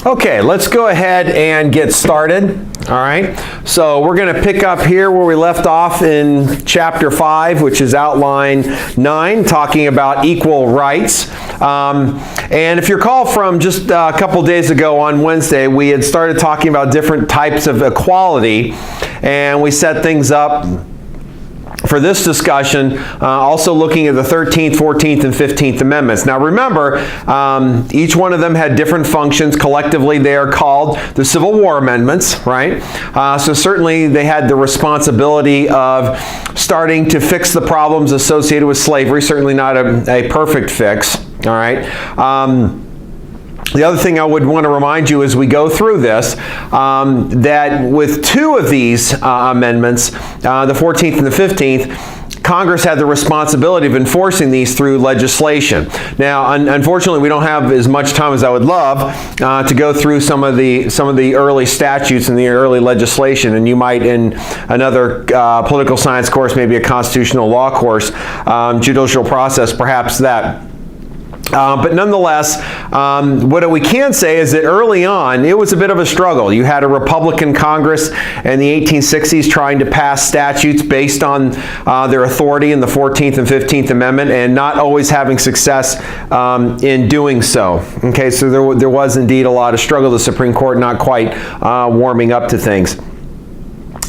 Okay, let's go ahead and get started. All right, so we're going to pick up here where we left off in chapter 5, which is outline 9, talking about equal rights. And if you recall from just a couple days ago on Wednesday, we had started talking about different types of equality, and we set things up for this discussion, also looking at the 13th, 14th, and 15th Amendments. Now remember, each one of them had different functions. Collectively, they are called the Civil War Amendments, right? So certainly they had the responsibility of starting to fix the problems associated with slavery, certainly not a perfect fix, all right? The other thing I would want to remind you as we go through this, that with two of these amendments, the 14th and the 15th, Congress had the responsibility of enforcing these through legislation. Now, unfortunately, we don't have as much time as I would love to go through some of the early statutes and the early legislation, and you might in another political science course, maybe a constitutional law course, judicial process, perhaps that. But nonetheless, what we can say is that early on, it was a bit of a struggle. You had a Republican Congress in the 1860s trying to pass statutes based on their authority in the 14th and 15th Amendment, and not always having success in doing so. Okay, so there was indeed a lot of struggle. The Supreme Court not quite warming up to things.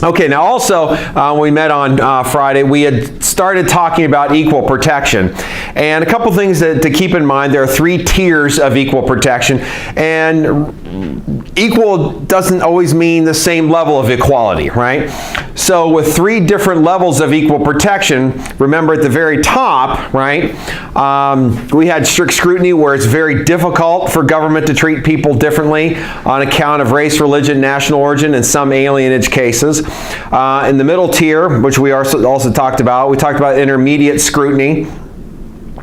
Okay, now also, when we met on Friday, we had started talking about equal protection. And a couple things to keep in mind. There are 3 tiers of equal protection. And equal doesn't always mean the same level of equality, right? So with 3 different levels of equal protection, remember at the very top, right, we had strict scrutiny, where it's very difficult for government to treat people differently on account of race, religion, national origin, and some alienage cases. In the middle tier, which we also talked about, we talked about intermediate scrutiny,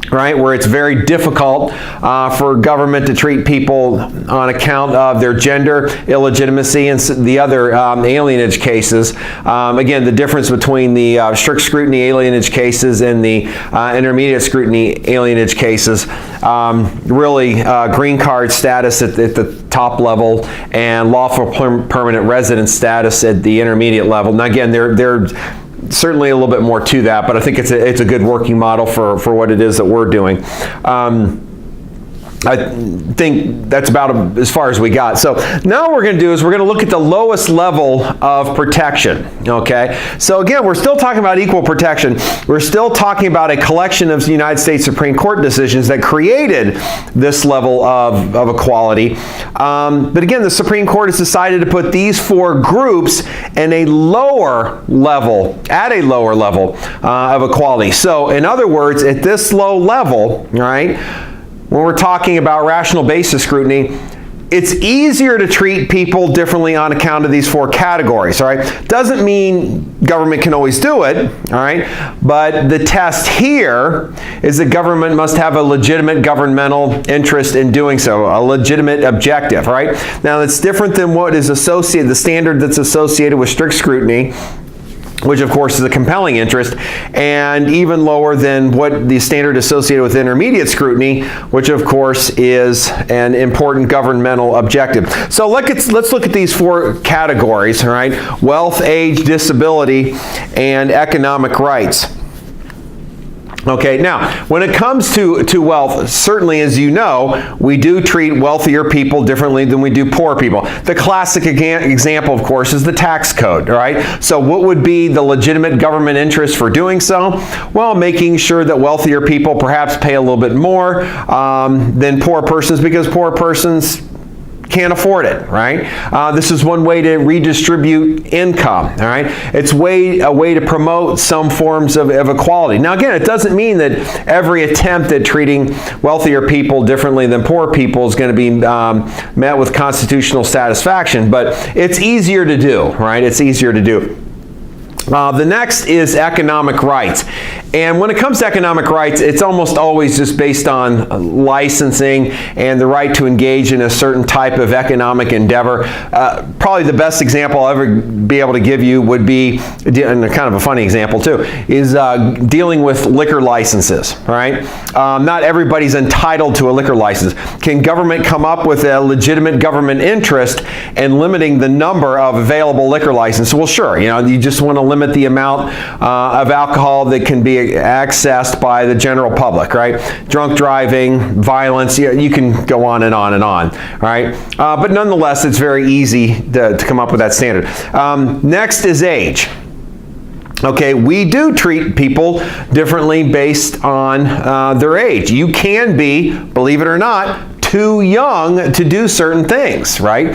right, where it's very difficult for government to treat people on account of their gender, illegitimacy, and the other alienage cases. Again, the difference between the strict scrutiny alienage cases and the intermediate scrutiny alienage cases, really green card status at the top level and lawful permanent residence status at the intermediate level. Now again, they're certainly a little bit more to that, but I think it's a good working model for what it is that we're doing. I think that's about as far as we got. So now what we're going to do is we're going to look at the lowest level of protection, okay? So again, we're still talking about equal protection. We're still talking about a collection of United States Supreme Court decisions that created this level of equality. But again, the Supreme Court has decided to put these 4 groups in a lower level, at a lower level of equality. So in other words, at this low level, right, when we're talking about rational basis scrutiny, it's easier to treat people differently on account of these 4 categories, all right? Doesn't mean government can always do it, all right? But the test here is that government must have a legitimate governmental interest in doing so, a legitimate objective, all right? Now, that's different than what is associated, the standard that's associated with strict scrutiny, which of course is a compelling interest, and even lower than what the standard associated with intermediate scrutiny, which of course is an important governmental objective. So let's look at these 4 categories, all right? Wealth, age, disability, and economic rights. Okay, now, when it comes to wealth, certainly, as you know, we do treat wealthier people differently than we do poor people. The classic example, of course, is the tax code, all right? So what would be the legitimate government interest for doing so? Well, making sure that wealthier people perhaps pay a little bit more than poor persons, because poor persons can't afford it, right? This is one way to redistribute income, all right? It's a way to promote some forms of equality. Now, again, it doesn't mean that every attempt at treating wealthier people differently than poor people is going to be met with constitutional satisfaction, but it's easier to do, right? It's easier to do. The next is economic rights. And when it comes to economic rights, it's almost always just based on licensing and the right to engage in a certain type of economic endeavor. Probably the best example I'll ever be able to give you would be, and kind of a funny example too, is dealing with liquor licenses, right? Not everybody's entitled to a liquor license. Can government come up with a legitimate government interest in limiting the number of available liquor licenses? Well, sure, you just want to limit the amount of alcohol that can be accessed by the general public, right? Drunk driving, violence, you can go on and on and on, right? But nonetheless, it's very easy to come up with that standard. Next is age. Okay, we do treat people differently based on their age. You can be, believe it or not, too young to do certain things, right?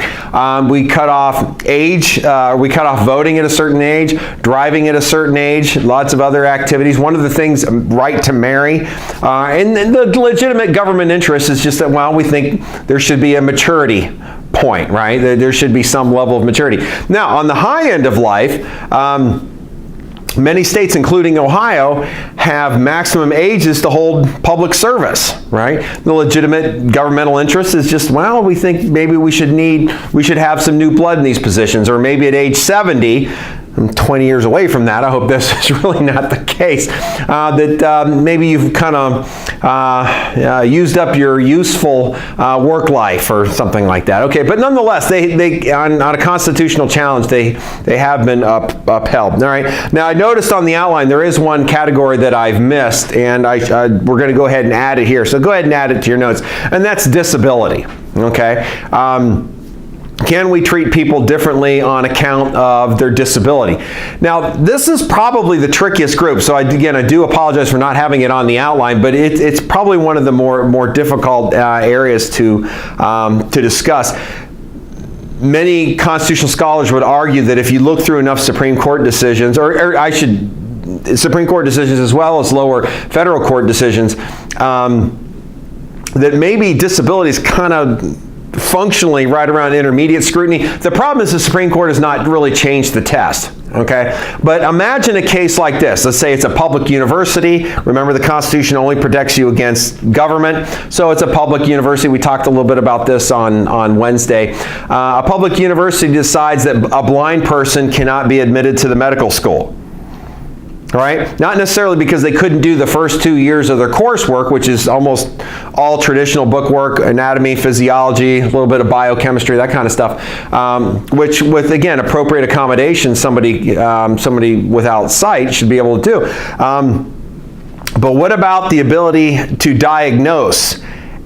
We cut off age, we cut off voting at a certain age, driving at a certain age, lots of other activities. One of the things, right to marry, and the legitimate government interest is just that, well, we think there should be a maturity point, right? There should be some level of maturity. Now, on the high end of life, many states, including Ohio, have maximum ages to hold public service, right? The legitimate governmental interest is just, well, we think maybe we should have some new blood in these positions, or maybe at age 70, I'm 20 years away from that. I hope this is really not the case. That maybe you've kind of used up your useful work life or something like that. Okay, but nonetheless, they on a constitutional challenge, they have been upheld. All right. Now I noticed on the outline there is one category that I've missed, and we're going to go ahead and add it here. So go ahead and add it to your notes, and that's disability. Okay. Can we treat people differently on account of their disability? Now, this is probably the trickiest group, so I do apologize for not having it on the outline, but it's probably one of the more difficult areas to discuss. Many constitutional scholars would argue that if you look through enough Supreme Court decisions, Supreme Court decisions as well as lower federal court decisions, that maybe disability is kind of functionally right around intermediate scrutiny. The problem is the Supreme Court has not really changed the test, okay? But imagine a case like this. Let's say it's a public university. Remember, the Constitution only protects you against government, so it's a public university. We talked a little bit about this on Wednesday. A public university decides that a blind person cannot be admitted to the medical school. All right? Not necessarily because they couldn't do the first 2 years of their coursework, which is almost all traditional book work, anatomy, physiology, a little bit of biochemistry, that kind of stuff, which with, again, appropriate accommodation, somebody without sight should be able to do. But what about the ability to diagnose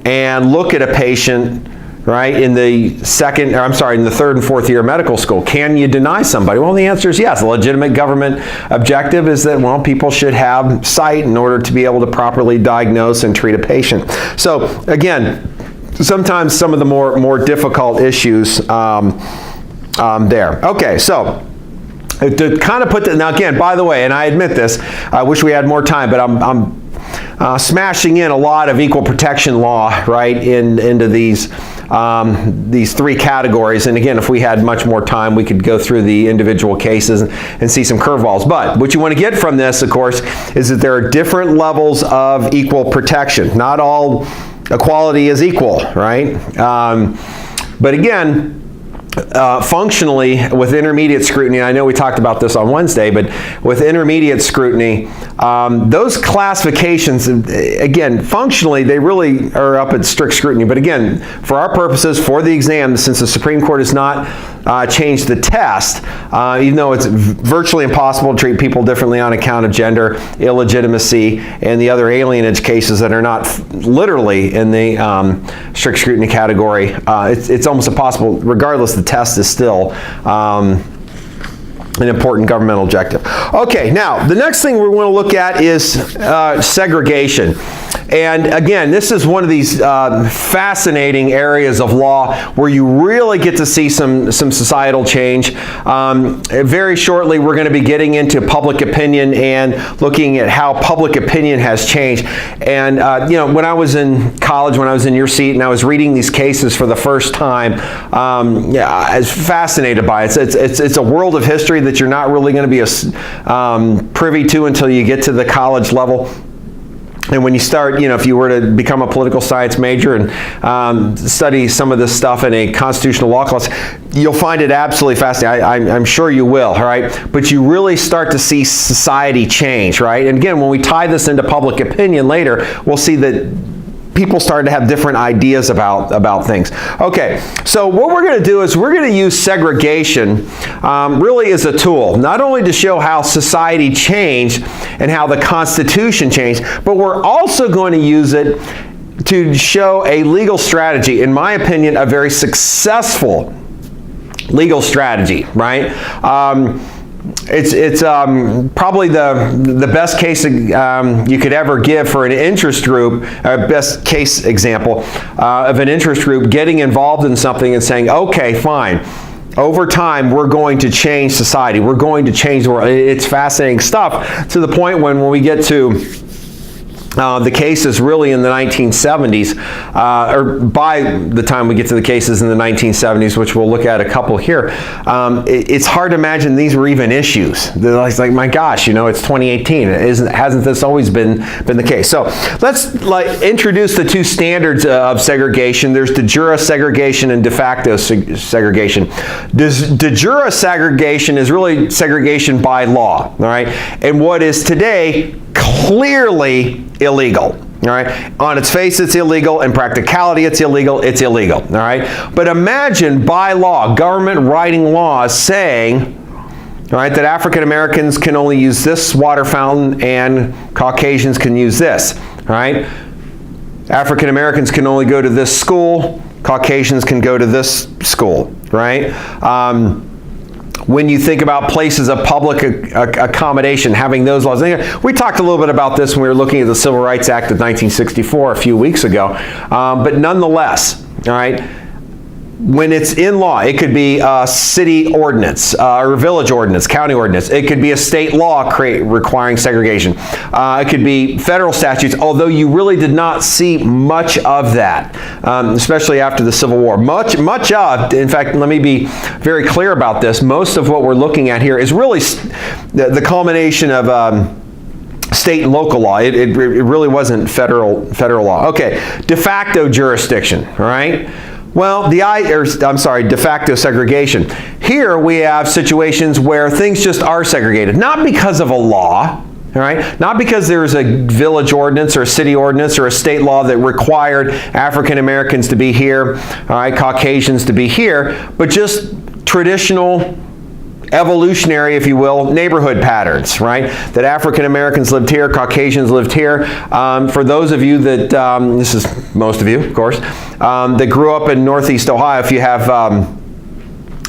and look at a patient, right, in the third and fourth year of medical school? Can you deny somebody? Well, the answer is yes. The legitimate government objective is that, well, people should have sight in order to be able to properly diagnose and treat a patient. So, again, sometimes some of the more difficult issues there. Okay, so to kind of put that, now again, by the way, and I admit this, I wish we had more time, but I'm smashing in a lot of equal protection law, right, into these three categories. And again, if we had much more time, we could go through the individual cases and see some curveballs. But what you want to get from this, of course, is that there are different levels of equal protection. Not all equality is equal, right? But again, functionally, with intermediate scrutiny, I know we talked about this on Wednesday, but with intermediate scrutiny, those classifications, again, functionally, they really are up at strict scrutiny. But again, for our purposes, for the exam, since the Supreme Court has not changed the test, even though it's virtually impossible to treat people differently on account of gender, illegitimacy, and the other alienage cases that are not literally in the strict scrutiny category, it's almost impossible. Regardless, the test is still an important governmental objective. Okay, now the next thing we want to look at is segregation. And again, this is one of these fascinating areas of law where you really get to see some societal change. Very shortly, we're going to be getting into public opinion and looking at how public opinion has changed. And when I was in college, when I was in your seat, and I was reading these cases for the first time, I was fascinated by it. It's a world of history that you're not really going to be privy to until you get to the college level. And when you start, if you were to become a political science major and study some of this stuff in a constitutional law class, you'll find it absolutely fascinating. I'm sure you will, all right? But you really start to see society change, right? And again, when we tie this into public opinion later, we'll see that people started to have different ideas about things. Okay, so what we're going to do is we're going to use segregation really as a tool, not only to show how society changed and how the Constitution changed, but we're also going to use it to show a legal strategy, in my opinion, a very successful legal strategy, right? It's probably the best case you could ever give for an interest group, best case example of an interest group getting involved in something and saying, okay, fine. Over time, we're going to change society. We're going to change the world. It's fascinating stuff to the point when we get to the cases really in the 1970s, or by the time we get to the cases in the 1970s, which we'll look at a couple here, it's hard to imagine these were even issues. It's like, my gosh, it's 2018. Hasn't this always been the case? So let's introduce the two standards of segregation. There's de jure segregation and de facto segregation. De jure segregation is really segregation by law, all right? And what is today clearly illegal. All right. On its face, it's illegal. In practicality, it's illegal. It's illegal. All right. But imagine by law, government writing laws saying, all right, that African Americans can only use this water fountain and Caucasians can use this. All right. African Americans can only go to this school. Caucasians can go to this school. Right. When you think about places of public accommodation, having those laws. We talked a little bit about this when we were looking at the Civil Rights Act of 1964 a few weeks ago. But nonetheless, all right, when it's in law, it could be a city ordinance or village ordinance, county ordinance. It could be a state law requiring segregation. It could be federal statutes, although you really did not see much of that, especially after the Civil War. Much of, in fact, let me be very clear about this, most of what we're looking at here is really the culmination of state and local law. It really wasn't federal law. Okay, de facto jurisdiction, all right? Well, de facto segregation. Here we have situations where things just are segregated, not because of a law, all right? Not because there's a village ordinance or a city ordinance or a state law that required African Americans to be here, all right, Caucasians to be here, but just traditional, evolutionary, if you will, neighborhood patterns, right? That African Americans lived here, Caucasians lived here. For those of you that, this is most of you, of course, that grew up in Northeast Ohio, if you have,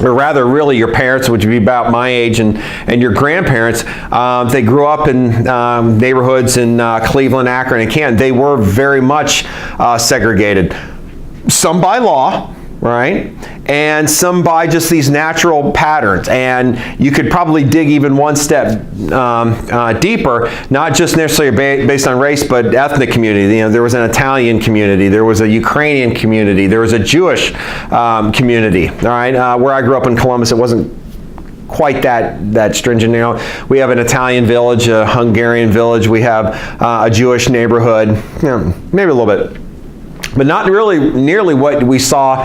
or rather really your parents, which would be about my age, and your grandparents, they grew up in neighborhoods in Cleveland, Akron, and Canton. They were very much segregated. Some by law, right? And some by just these natural patterns. And you could probably dig even one step deeper, not just necessarily based on race, but ethnic community. There was an Italian community, there was a Ukrainian community, there was a Jewish community. All right, where I grew up in Columbus, it wasn't quite that stringent. We have an Italian village, a Hungarian village, we have a Jewish neighborhood, maybe a little bit. But not really nearly what we saw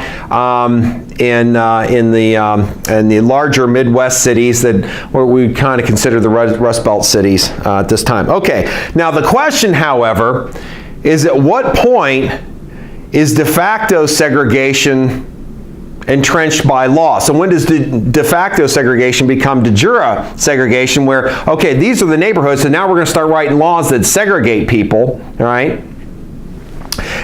in the larger Midwest cities that where we kind of consider the Rust Belt cities at this time. Okay, now the question, however, is at what point is de facto segregation entrenched by law? So when does de facto segregation become de jure segregation, where, okay, these are the neighborhoods, and now we're going to start writing laws that segregate people, all right?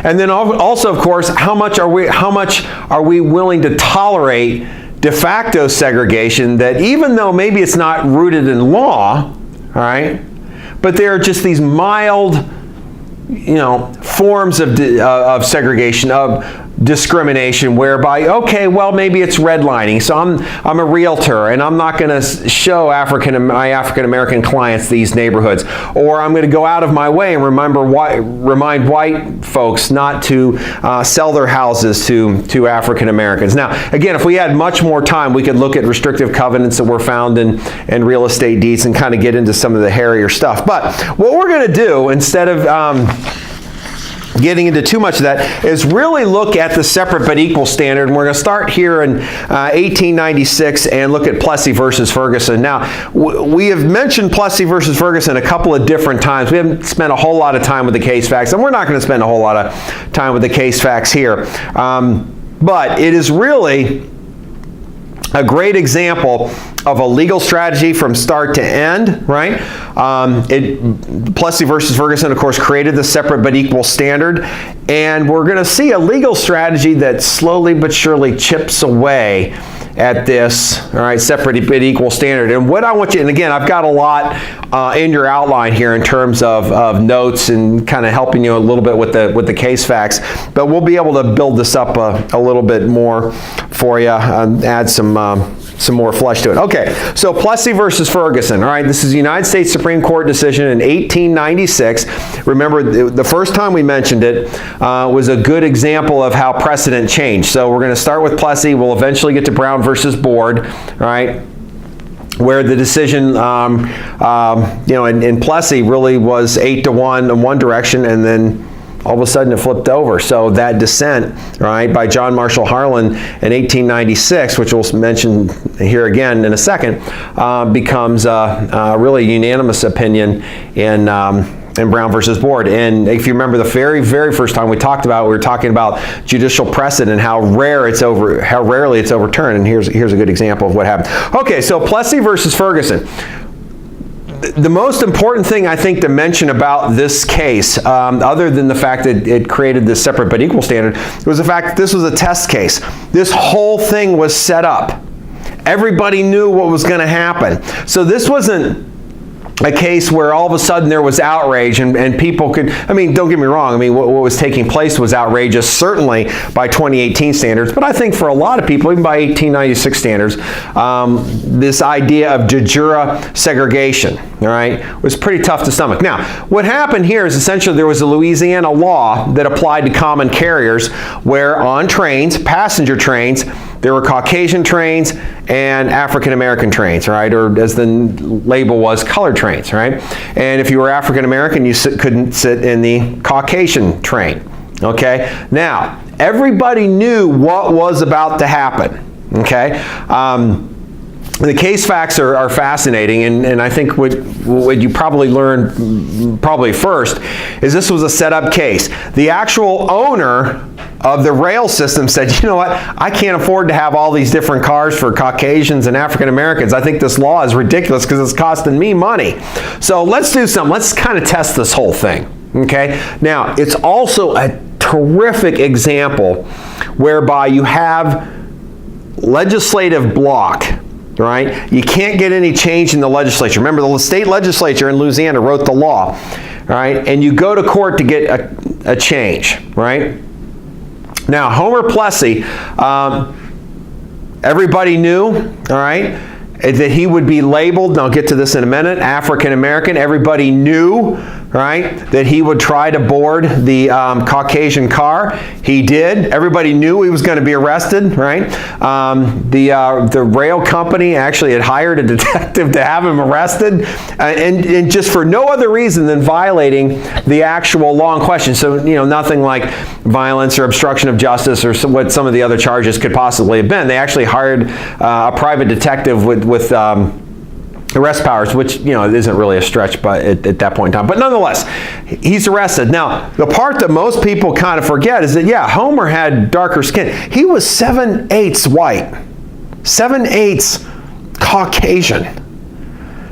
And then also, of course, how much are we willing to tolerate de facto segregation that, even though maybe it's not rooted in law, all right, but there are just these mild forms of segregation, of discrimination, whereby, okay, well, maybe it's redlining. So I'm a realtor, and I'm not going to show my African American clients these neighborhoods, or I'm going to go out of my way and remind white folks not to sell their houses to African Americans. Now, again, if we had much more time, we could look at restrictive covenants that were found in real estate deeds and kind of get into some of the hairier stuff. But what we're going to do, instead of getting into too much of that, is really look at the separate but equal standard. And we're going to start here in 1896 and look at Plessy versus Ferguson. Now, we have mentioned Plessy versus Ferguson a couple of different times. We haven't spent a whole lot of time with the case facts, and we're not going to spend a whole lot of time with the case facts here. But it is really a great example of a legal strategy from start to end, right? Plessy versus Ferguson, of course, created the separate but equal standard, and we're going to see a legal strategy that slowly but surely chips away at this, all right, separate but equal standard. And what I want you, and again, I've got a lot in your outline here in terms of notes and kind of helping you a little bit with the case facts, but we'll be able to build this up a little bit more for you, add some more flesh to it. Okay, so Plessy versus Ferguson. All right, this is a United States Supreme Court decision in 1896. Remember, the first time we mentioned it was a good example of how precedent changed. So we're going to start with Plessy. We'll eventually get to Brown versus Board, right, where the decision, in Plessy really was 8-1 in one direction, and then all of a sudden it flipped over. So that dissent, right, by John Marshall Harlan in 1896, which we'll mention here again in a second, becomes a really unanimous opinion in Brown versus Board. And if you remember the very, very first time we were talking about judicial precedent and how rarely it's overturned. And here's a good example of what happened. Okay, so Plessy versus Ferguson. The most important thing I think to mention about this case, other than the fact that it created this separate but equal standard, was the fact that this was a test case. This whole thing was set up. Everybody knew what was going to happen. So this wasn't a case where all of a sudden there was outrage and people could, don't get me wrong, what was taking place was outrageous, certainly by 2018 standards, but I think for a lot of people, even by 1896 standards, this idea of de jure segregation, all right, was pretty tough to stomach. Now, what happened here is essentially there was a Louisiana law that applied to common carriers where on trains, passenger trains, there were Caucasian trains and African American trains, right? Or as the label was, colored trains, right? And if you were African American, you couldn't sit in the Caucasian train, okay? Now, everybody knew what was about to happen, okay? The case facts are fascinating, and I think what you probably learned first is this was a set-up case. The actual owner of the rail system said, you know what, I can't afford to have all these different cars for Caucasians and African Americans. I think this law is ridiculous because it's costing me money. So let's do something. Let's kind of test this whole thing, okay? Now, it's also a terrific example whereby you have legislative block, right? You can't get any change in the legislature. Remember, the state legislature in Louisiana wrote the law, right? And you go to court to get a change, right? Now, Homer Plessy, everybody knew, all right, that he would be labeled, and I'll get to this in a minute, African American. Everybody knew, right, that he would try to board the Caucasian car. He did. Everybody knew he was going to be arrested, right? The rail company actually had hired a detective to have him arrested, and just for no other reason than violating the actual law in question. So, nothing like violence or obstruction of justice or what some of the other charges could possibly have been. They actually hired a private detective with arrest powers, which, it isn't really a stretch but at that point in time. But nonetheless, he's arrested. Now, the part that most people kind of forget is that, yeah, Homer had darker skin. He was 7/8 white, 7/8 Caucasian.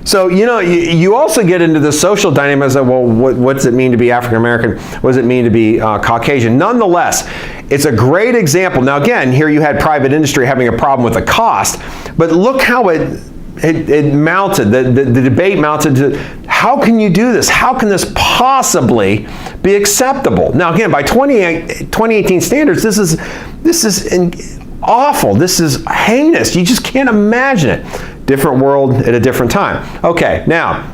So, you also get into the social dynamics of, well, what does it mean to be African American? What does it mean to be Caucasian? Nonetheless, it's a great example. Now, again, here you had private industry having a problem with the cost, but look how it it mounted, the debate mounted to, how can you do this? How can this possibly be acceptable? Now again, by 2018 standards, this is awful. This is heinous. You just can't imagine it. Different world at a different time. Okay, now,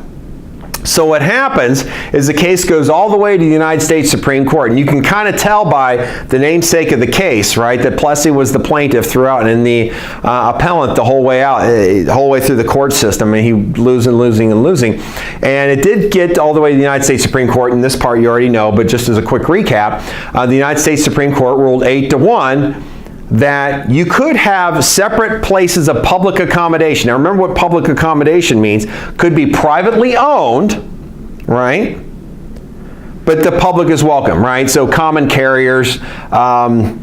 so what happens is the case goes all the way to the United States Supreme Court, and you can kind of tell by the namesake of the case, right, that Plessy was the plaintiff throughout and the appellant the whole way out, the whole way through the court system, and he losing. And it did get all the way to the United States Supreme Court, and this part you already know, but just as a quick recap, the United States Supreme Court ruled 8-1 that you could have separate places of public accommodation. Now remember what public accommodation means. Could be privately owned, right? But the public is welcome, right? So common carriers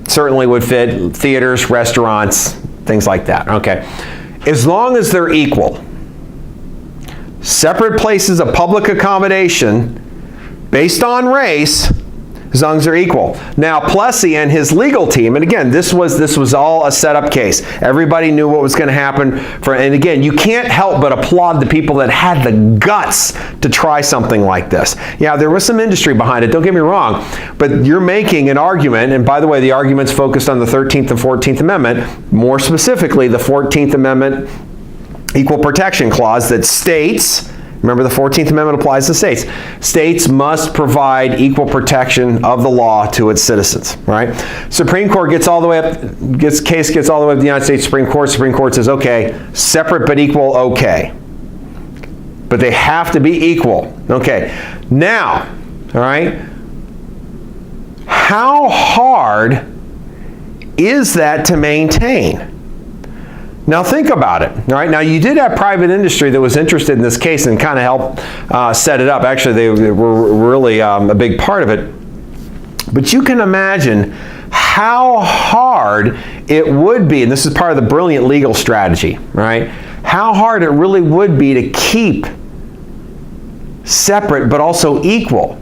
certainly would fit, theaters, restaurants, things like that, okay? As long as they're equal. Separate places of public accommodation based on race, as long as they're equal. Now, Plessy and his legal team, and again, this was all a setup case. Everybody knew what was going to happen. And again, you can't help but applaud the people that had the guts to try something like this. Yeah, there was some industry behind it, don't get me wrong, but you're making an argument, and by the way, the argument's focused on the 13th and 14th Amendment, more specifically the 14th Amendment Equal Protection Clause that states, remember, the 14th Amendment applies to states. States must provide equal protection of the law to its citizens, right? Supreme Court gets all the way up, case gets all the way up to the United States Supreme Court. Supreme Court says, okay, separate but equal, okay. But they have to be equal. Okay, now, all right, how hard is that to maintain? Now think about it, all right? Now you did have private industry that was interested in this case and kind of helped set it up. Actually, they were really a big part of it. But you can imagine how hard it would be, and this is part of the brilliant legal strategy, right? How hard it really would be to keep separate but also equal.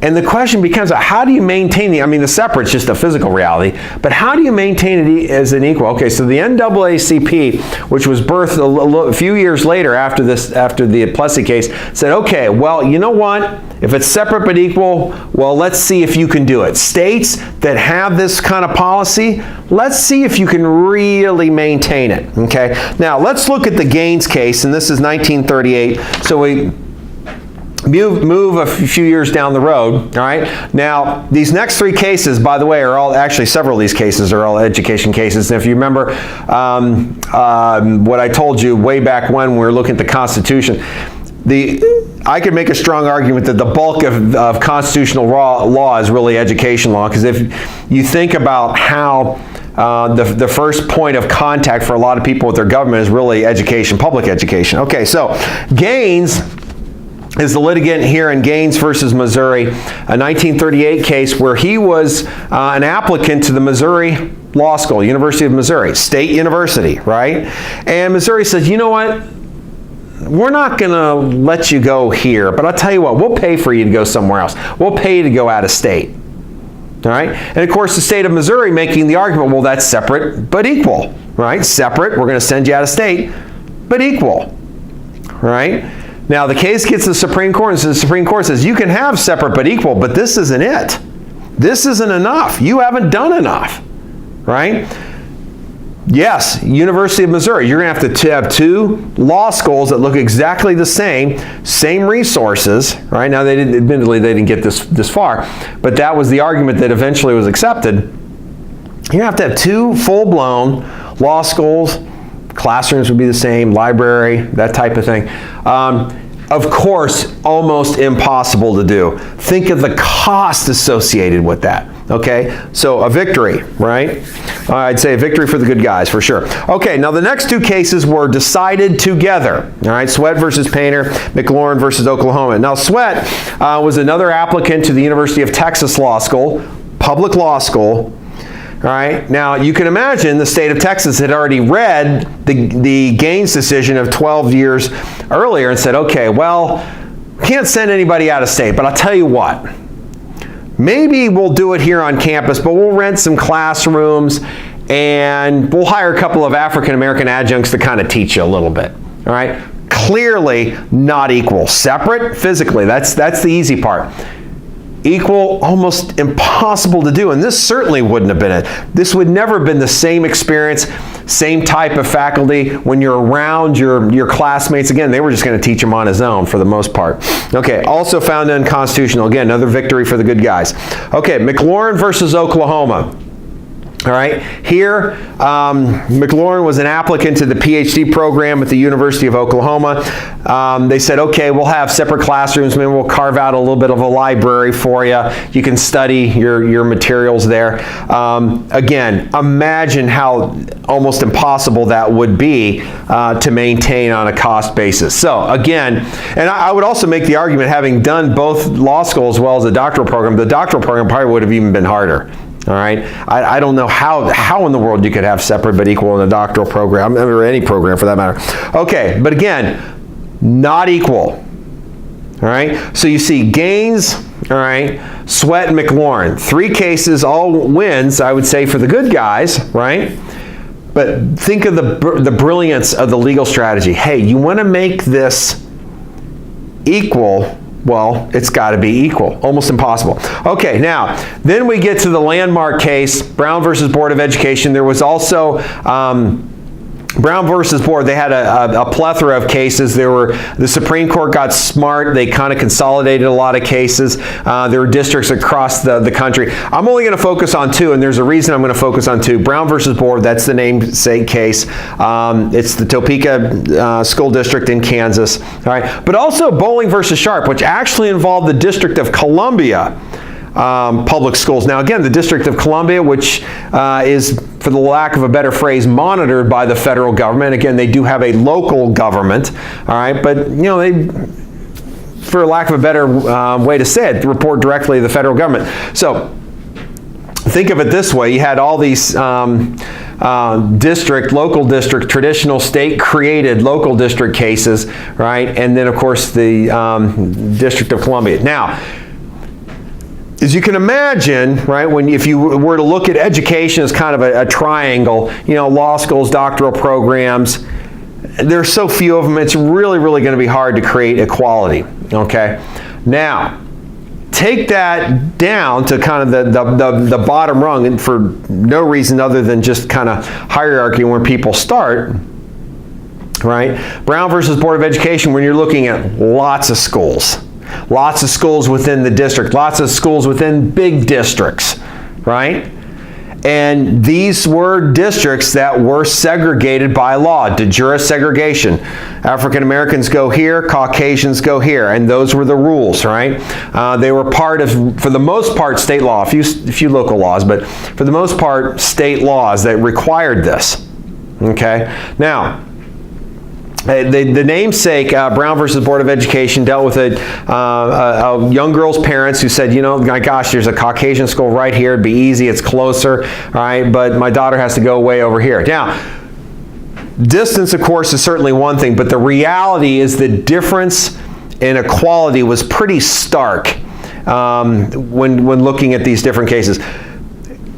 And the question becomes, how do you maintain the separate's just a physical reality, but how do you maintain it as an equal? Okay, so the NAACP, which was birthed a few years later after the Plessy case, said, okay, well, you know what? If it's separate but equal, well, let's see if you can do it. States that have this kind of policy, let's see if you can really maintain it, okay? Now, let's look at the Gaines case, and this is 1938. So we move a few years down the road, all right? Now, these next three cases, by the way, are all, actually several of these cases are all education cases. And if you remember what I told you way back when we were looking at the Constitution, I could make a strong argument that the bulk of constitutional law is really education law, because if you think about how the first point of contact for a lot of people with their government is really education, public education. Okay, so Gaines is the litigant here in Gaines versus Missouri, a 1938 case where he was an applicant to the Missouri Law School, University of Missouri, State University, right? And Missouri says, you know what? We're not going to let you go here, but I'll tell you what, we'll pay for you to go somewhere else. We'll pay you to go out of state. All right? And of course, the state of Missouri making the argument, well, that's separate but equal, right? Separate, we're going to send you out of state, but equal, right? Now, the case gets to the Supreme Court, and so the Supreme Court says, you can have separate but equal, but this isn't it. This isn't enough. You haven't done enough, right? Yes, University of Missouri, you're going to have two law schools that look exactly the same resources, right? Now, admittedly, they didn't get this far, but that was the argument that eventually was accepted. You're going to have two full-blown law schools. Classrooms would be the same, library, that type of thing. Of course, almost impossible to do. Think of the cost associated with that, okay? So a victory, right? I'd say a victory for the good guys, for sure. Okay, now the next two cases were decided together, all right? Sweat versus Painter, McLaurin versus Oklahoma. Now Sweat was another applicant to the University of Texas Law School, public law school. All right. Now, you can imagine the state of Texas had already read the Gaines decision of 12 years earlier and said, okay, well, can't send anybody out of state, but I'll tell you what. Maybe we'll do it here on campus, but we'll rent some classrooms and we'll hire a couple of African-American adjuncts to kind of teach you a little bit. All right? Clearly not equal. Separate physically, that's the easy part. Equal, almost impossible to do, and this certainly wouldn't have been it. This would never have been the same experience, same type of faculty. When you're around your classmates, again, they were just going to teach them on his own for the most part. Okay, also found unconstitutional. Again, another victory for the good guys. Okay, McLaurin versus Oklahoma. All right, here, McLaurin was an applicant to the PhD program at the University of Oklahoma. They said, okay, we'll have separate classrooms. Maybe we'll carve out a little bit of a library for you. You can study your materials there. Again, imagine how almost impossible that would be to maintain on a cost basis. So again, and I would also make the argument, having done both law school as well as the doctoral program probably would have even been harder. All right, I don't know how in the world you could have separate but equal in a doctoral program, or any program for that matter. Okay, but again, not equal. All right, so you see Gaines, all right, Sweat, and McLaurin. 3 cases, all wins, I would say, for the good guys, right? But think of the brilliance of the legal strategy. Hey, you want to make this equal. Well, it's got to be equal. Almost impossible. Okay, now, then we get to the landmark case, Brown versus Board of Education. There was also Brown versus Board. They had a plethora of cases. The Supreme Court got smart. They kind of consolidated a lot of cases. There were districts across the country. I'm only going to focus on 2, and there's a reason I'm going to focus on 2. Brown versus Board, that's the namesake case. It's the Topeka School District in Kansas. All right, but also Bowling versus Sharp, which actually involved the District of Columbia public schools. Now again, the District of Columbia, which is, for the lack of a better phrase, monitored by the federal government. Again, they do have a local government, all right, but you know, they, for lack of a better way to say it, report directly to the federal government. So think of it this way: you had all these local district, traditional state-created local district cases, right, and then of course the District of Columbia. Now, as you can imagine, right, if you were to look at education as kind of a triangle, you know, law schools, doctoral programs, there's so few of them, it's really, really going to be hard to create equality, okay? Now, take that down to kind of the bottom rung, and for no reason other than just kind of hierarchy where people start, right? Brown versus Board of Education, when you're looking at lots of schools. Lots of schools within the district, lots of schools within big districts, right? And these were districts that were segregated by law, de jure segregation. African Americans go here, Caucasians go here, and those were the rules, right? They were part of, for the most part, state law, a few local laws, but for the most part, state laws that required this, okay? Now, the namesake, Brown versus Board of Education, dealt with a young girl's parents who said, you know, my gosh, there's a Caucasian school right here. It'd be easy. It's closer, all right? But my daughter has to go way over here. Now, distance, of course, is certainly one thing, but the reality is the difference in equality was pretty stark when looking at these different cases.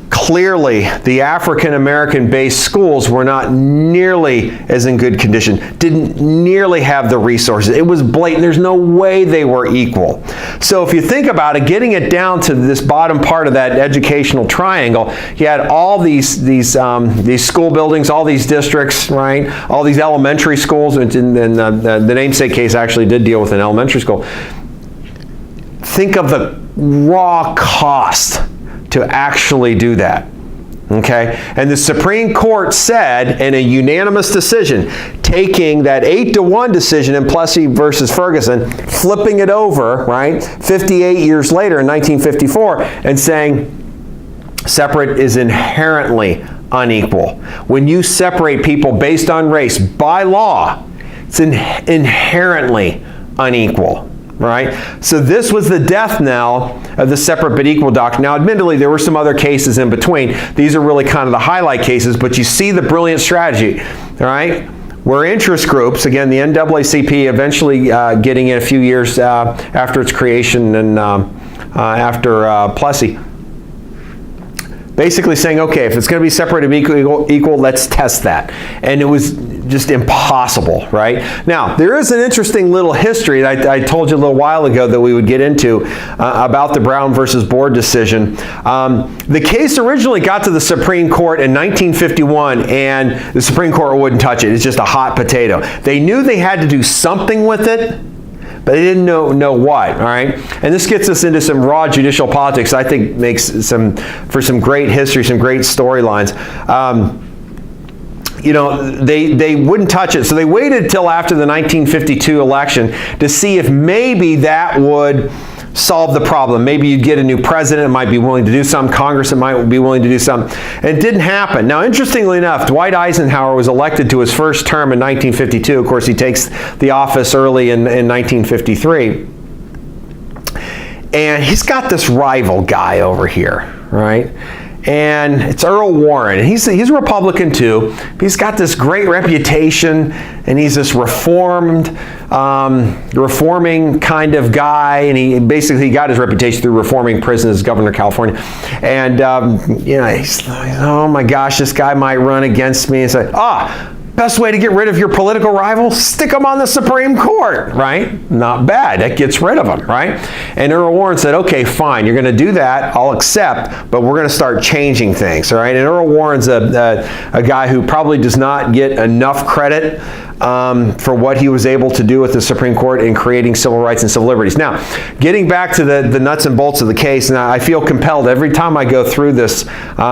Clearly, the African-American based schools were not nearly as in good condition, didn't nearly have the resources. It was blatant. There's no way they were equal. So if you think about it, getting it down to this bottom part of that educational triangle, you had all these school buildings, all these districts, right? All these elementary schools, and the namesake case actually did deal with an elementary school. Think of the raw cost to actually do that, okay? And the Supreme Court said in a unanimous decision, taking that 8-1 decision in Plessy versus Ferguson, flipping it over, right, 58 years later in 1954, and saying separate is inherently unequal. When you separate people based on race by law, it's inherently unequal. Right? So this was the death knell of the separate but equal doctrine. Now, admittedly, there were some other cases in between. These are really kind of the highlight cases, but you see the brilliant strategy, all right? Where interest groups, again, the NAACP eventually getting in a few years after its creation and after Plessy, basically saying, okay, if it's going to be separated equal, let's test that. And it was just impossible, right? Now, there is an interesting little history that I told you a little while ago that we would get into about the Brown versus Board decision. The case originally got to the Supreme Court in 1951, and the Supreme Court wouldn't touch it. It's just a hot potato. They knew they had to do something with it, but they didn't know what, all right? And this gets us into some raw judicial politics, I think makes for some great history, some great storylines. You know, they wouldn't touch it, so they waited till after the 1952 election to see if maybe that would solve the problem. Maybe you'd get a new president that might be willing to do something, Congress that might be willing to do something. And it didn't happen. Now, interestingly enough, Dwight Eisenhower was elected to his first term in 1952. Of course, he takes the office early in 1953. And he's got this rival guy over here, right? And it's Earl Warren. He's a Republican too. He's got this great reputation, and he's this reforming kind of guy. And he basically got his reputation through reforming prisons as governor of California. And you know, he's like, oh my gosh, this guy might run against me. It's like, best way to get rid of your political rival, stick them on the Supreme Court, right? Not bad. That gets rid of them, right? And Earl Warren said, okay, fine, you're going to do that, I'll accept, but we're going to start changing things, all right? And Earl Warren's a guy who probably does not get enough credit for what he was able to do with the Supreme Court in creating civil rights and civil liberties. Now, getting back to the nuts and bolts of the case, and I feel compelled every time I go through this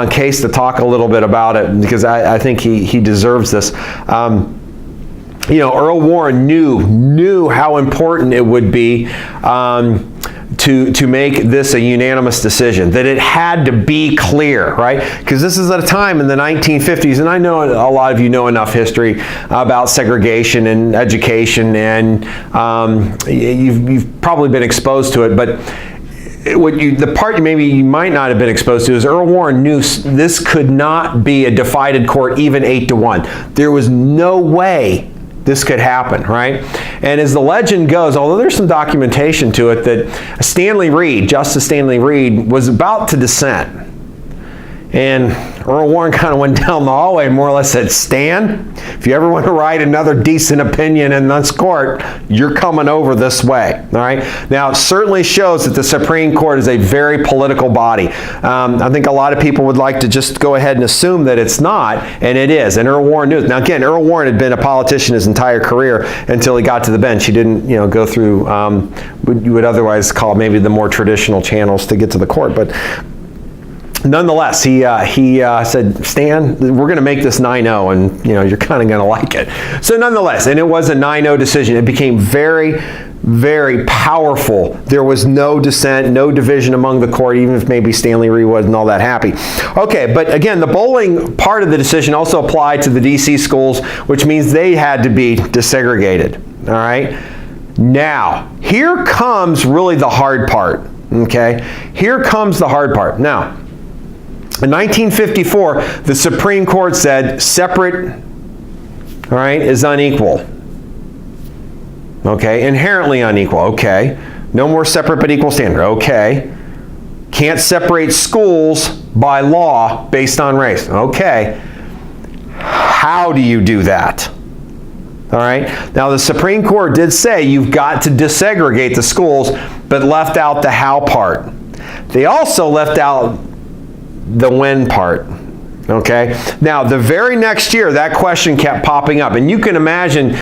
case to talk a little bit about it, because I think he deserves this. You know, Earl Warren knew how important it would be to make this a unanimous decision, that it had to be clear, right? Because this is at a time in the 1950s, and I know a lot of you know enough history about segregation and education, and you've probably been exposed to it, but the part maybe you might not have been exposed to is Earl Warren knew this could not be a divided court, even 8-1. There was no way this could happen, right? And as the legend goes, although there's some documentation to it, that Justice Stanley Reed, was about to dissent. And Earl Warren kind of went down the hallway and more or less said, Stan, if you ever want to write another decent opinion in this court, you're coming over this way, all right? Now, it certainly shows that the Supreme Court is a very political body. I think a lot of people would like to just go ahead and assume that it's not, and it is, and Earl Warren knew it. Now, again, Earl Warren had been a politician his entire career until he got to the bench. He didn't, go through what you would otherwise call maybe the more traditional channels to get to the court, but nonetheless, he said, Stan, we're going to make this 9-0, and you're kind of going to like it. So nonetheless, and it was a 9-0 decision. It became very, very powerful. There was no dissent, no division among the court, even if maybe Stanley Reed wasn't all that happy. Okay, but again, the bowling part of the decision also applied to the D.C. schools, which means they had to be desegregated. All right. Now, here comes really the hard part. Okay, here comes the hard part. Now, in 1954, the Supreme Court said separate, all right, is unequal. Okay, inherently unequal. Okay, no more separate but equal standard. Okay, can't separate schools by law based on race. Okay, how do you do that? All right, now the Supreme Court did say you've got to desegregate the schools, but left out the how part. They also left out the when part. Okay, now the very next year that question kept popping up, and you can imagine